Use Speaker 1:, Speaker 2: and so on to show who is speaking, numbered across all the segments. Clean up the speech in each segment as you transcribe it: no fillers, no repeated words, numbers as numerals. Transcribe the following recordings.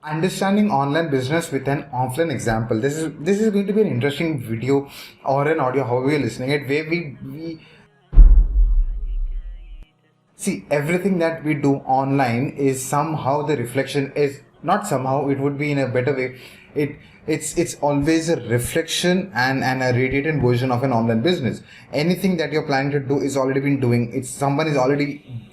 Speaker 1: Understanding online business with an offline example. This is going to be an interesting video or an audio, however you're listening it, where we see everything that we do online is somehow the reflection is not somehow, it would be in a better way. It's always a reflection and a radiated version of an online business. Anything that you're planning to do is already been doing. It's someone is already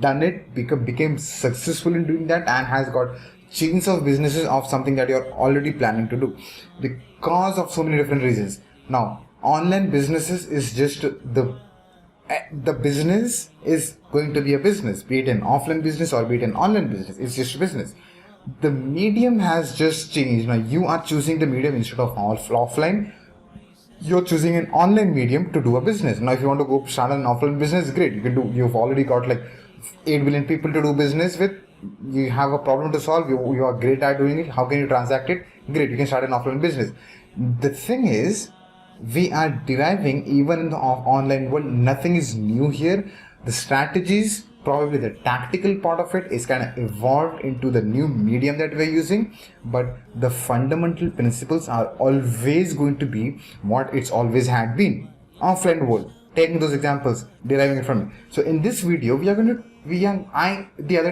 Speaker 1: done it, became successful in doing that, and has got chains of businesses of something that you're already planning to do because of so many different reasons. Now, online businesses is just the business is going to be a business, be it an offline business or be it an online business. It's just a business. The medium has just changed. Now you are choosing the medium instead of offline. You're choosing an online medium to do a business. Now if you want to go start an offline business, great, you can do. You've already got like 8 billion people to do business with. You have a problem to solve. You are great at doing it. How can you transact it? Great, you can start an offline business. The thing is, we are deriving, even in the online world, nothing is new here. The strategies, probably the tactical part of it, is kind of evolved into the new medium that we're using, but the fundamental principles are always going to be what it's always had been. Offline world, taking those examples, deriving it from it. So in this video, the other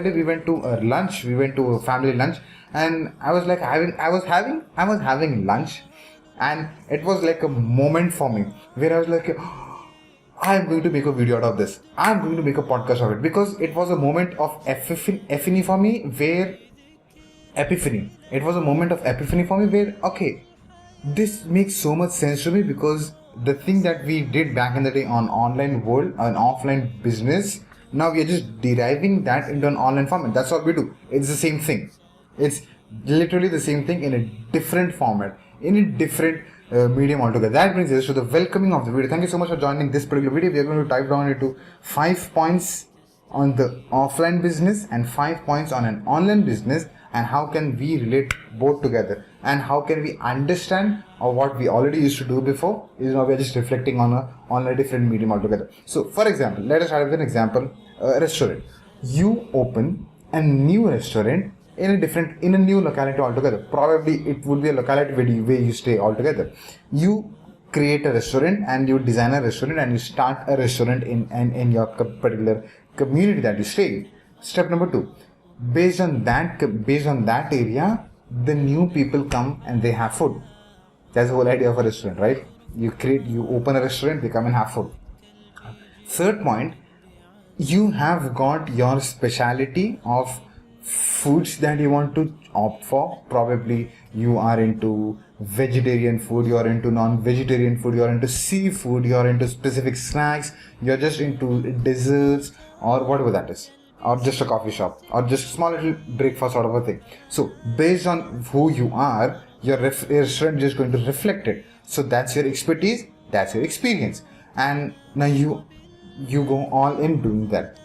Speaker 1: day we went to a lunch, we went to a family lunch, and I was having lunch, and it was like a moment for me where I was like, I am going to make a video out of this. I am going to make a podcast of it, because it was a moment of epiphany for me where it was a moment of epiphany for me where, okay, this makes so much sense to me, because the thing that we did back in the day on online world, an offline business, now we are just deriving that into an online format. That's what we do. It's the same thing. It's literally the same thing in a different format, in a different medium altogether. That brings us to the welcoming of the video. Thank you so much for joining this particular video. We are going to dive down into 5 points on the offline business and 5 points on an online business, and how can we relate both together, and how can we understand what we already used to do before is now we are just reflecting on a different medium altogether. So for example, let us start with an example. A restaurant. You open a new restaurant in a new locality altogether. Probably it would be a locality where you stay altogether. You create a restaurant and you design a restaurant and you start a restaurant in your particular community that you stay in. Step number 2. Based on that area, the new people come and they have food. That's the whole idea of a restaurant, right? You open a restaurant, they come and have food. Third point, you have got your speciality of foods that you want to opt for. Probably you are into vegetarian food, you are into non-vegetarian food, you are into seafood, you are into specific snacks, you're just into desserts or whatever that is, or just a coffee shop, or just a small little breakfast sort of a thing. So based on who you are, your restaurant is just going to reflect it. So that's your expertise, that's your experience, and now you go all in doing that.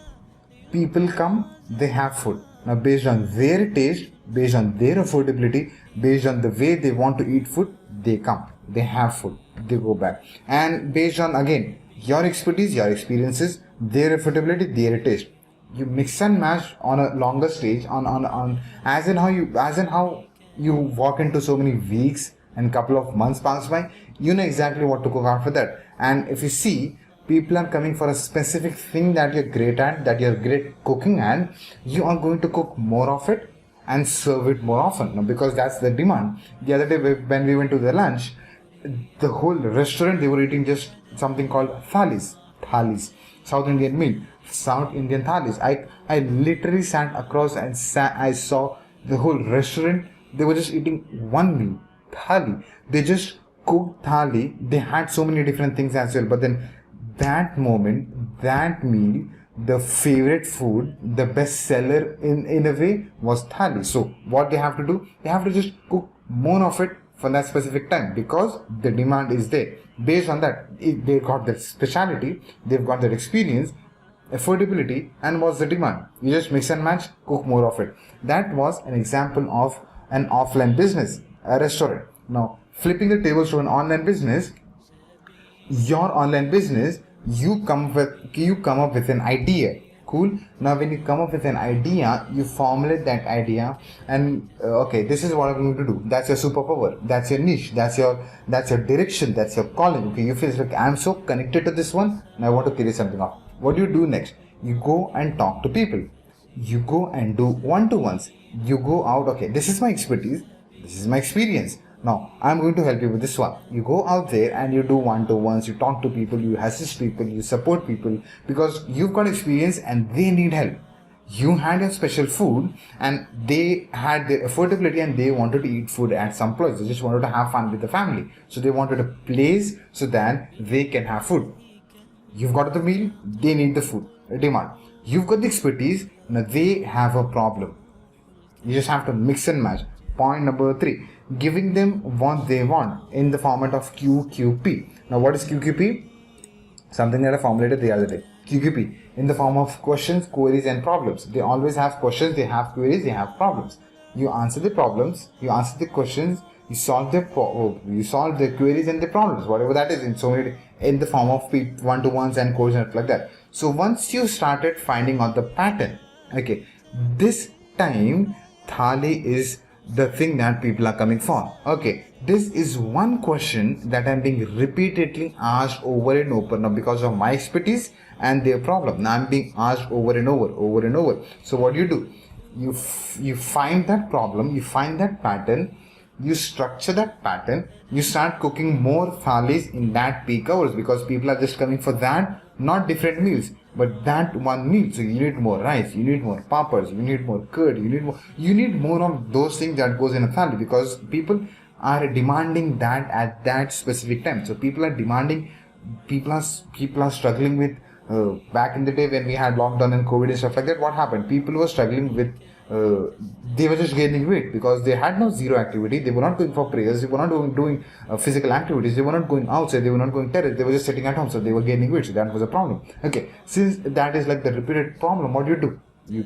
Speaker 1: People come, they have food. Now based on their taste, based on their affordability, based on the way they want to eat food, they come, they have food, they go back. And based on, again, your expertise, your experiences, their affordability, their taste, you mix and match on a longer stage, on as in how you walk into so many weeks and couple of months pass by, you know exactly what to cook out for that. And if you see, people are coming for a specific thing that you're great at, that you're great cooking, and you are going to cook more of it and serve it more often, because that's the demand. The other day when we went to the lunch, the whole restaurant, they were eating just something called thalis, South Indian meal, South Indian thalis. I literally sat across and I saw the whole restaurant, they were just eating one meal, thali. They just cooked thali. They had so many different things as well, but then that moment, that meal, the favorite food, the best seller in a way was thali. So what they have to do, they have to just cook more of it for that specific time, because the demand is there. Based on that, they got their speciality, they've got their experience, affordability, and what's the demand. You just mix and match, cook more of it. That was an example of an offline business, a restaurant. Now flipping the tables to an online business, your online business, you come up with an idea, Cool. Now when you come up with an idea, you formulate that idea, and okay, this is what I'm going to do. That's your superpower. That's your niche. That's your direction. That's your calling. Okay, you feel like I'm so connected to this one, and I want to carry something off. What do you do next? You go and talk to people. You go and do one-to-ones. You go out. Okay, this is my expertise. This is my experience. Now, I'm going to help you with this one. You go out there and you do one-to-ones, you talk to people, you assist people, you support people because you've got experience and they need help. You had your special food and they had their affordability and they wanted to eat food at some place. They just wanted to have fun with the family. So they wanted a place so that they can have food. You've got the meal, they need the food, demand. You've got the expertise, now they have a problem. You just have to mix and match. Point number 3, giving them what they want in the format of QQP. Now what is QQP? Something that I formulated the other day. QQP in the form of questions, queries and problems. They always have questions, they have queries, they have problems. You answer the problems, you answer the questions, you solve the queries and the problems, whatever that is, in so many, in the form of one-to-ones and codes and like that. So once you started finding out the pattern, okay, this time thali is the thing that people are coming for. Okay, this is one question that I'm being repeatedly asked over and over now because of my expertise and their problem. Now I'm being asked over and over. So what do? You find that problem, you find that pattern, you structure that pattern, you start cooking more thalis in that peak hours because people are just coming for that, not different meals, but that one meal. So you need more rice, you need more papas, you need more curd, you need more of those things that goes in a thali because people are demanding that at that specific time. So people are demanding, people are struggling with back in the day when we had lockdown and COVID and stuff like that. What happened? People were struggling with they were just gaining weight because they had no zero activity. They were not going for prayers. They were not doing physical activities. They were not going outside. They were not going terrace. They were just sitting at home. So they were gaining weight. So that was a problem. Okay. Since that is like the repeated problem, what do? You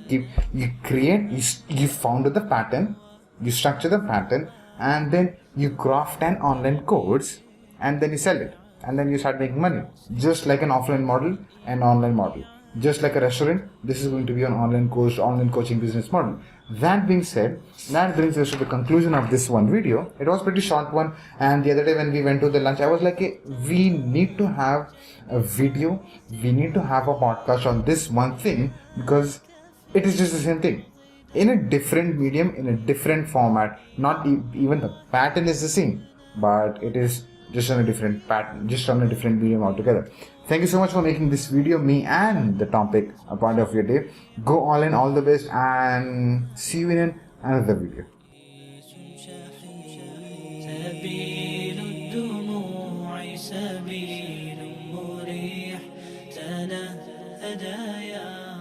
Speaker 1: found the pattern, you structure the pattern, and then you craft an online course, and then you sell it, and then you start making money. Just like an offline model and online model. Just like a restaurant, this is going to be an online course, online coaching business model. That being said, that brings us to the conclusion of this one video. It was pretty short one, and the other day when we went to the lunch, I was like, hey, we need to have a video, we need to have a podcast on this one thing because it is just the same thing. In a different medium, in a different format, not even the pattern is the same, but it is just on a different pattern, just on a different medium altogether. Thank you so much for making this video, me and the topic, a part of your day. Go all in, all the best, and see you in another video.
Speaker 2: سبيل الدموع سبيل مريح تنهدى يا